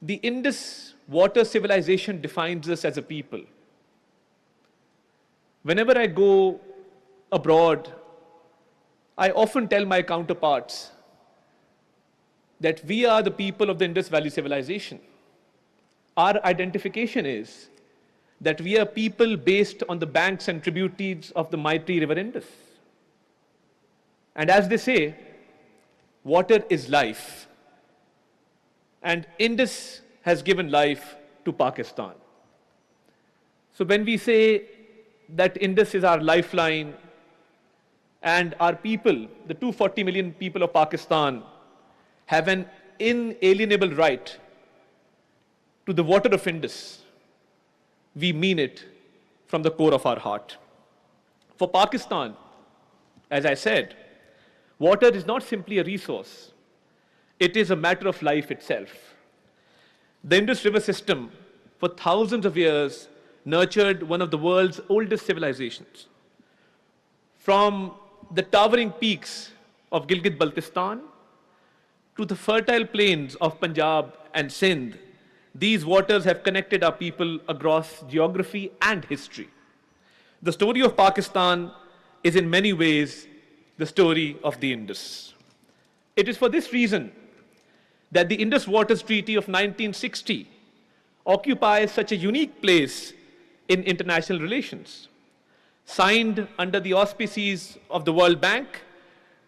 The Indus water civilization defines us as a people. Whenever I go abroad, I often tell my counterparts that we are the people of the Indus Valley civilization. Our identification is that we are people based on the banks and tributaries of the mighty river Indus. And as they say, water is life. And Indus has given life to Pakistan. So when we say that Indus is our lifeline and our people, the 240 million people of Pakistan, have an inalienable right to the water of Indus, we mean it from the core of our heart. For Pakistan, as I said, water is not simply a resource. It is a matter of life itself. The Indus River system, for thousands of years, nurtured one of the world's oldest civilizations. From the towering peaks of Gilgit-Baltistan to the fertile plains of Punjab and Sindh, these waters have connected our people across geography and history. The story of Pakistan is in many ways the story of the Indus. It is for this reason that the Indus Waters Treaty of 1960 occupies such a unique place in international relations. Signed under the auspices of the World Bank,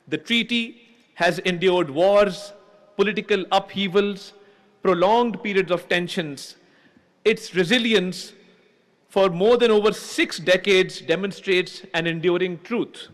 the treaty has endured wars, political upheavals, prolonged periods of tensions. Its resilience for more than over 6 decades demonstrates an enduring truth.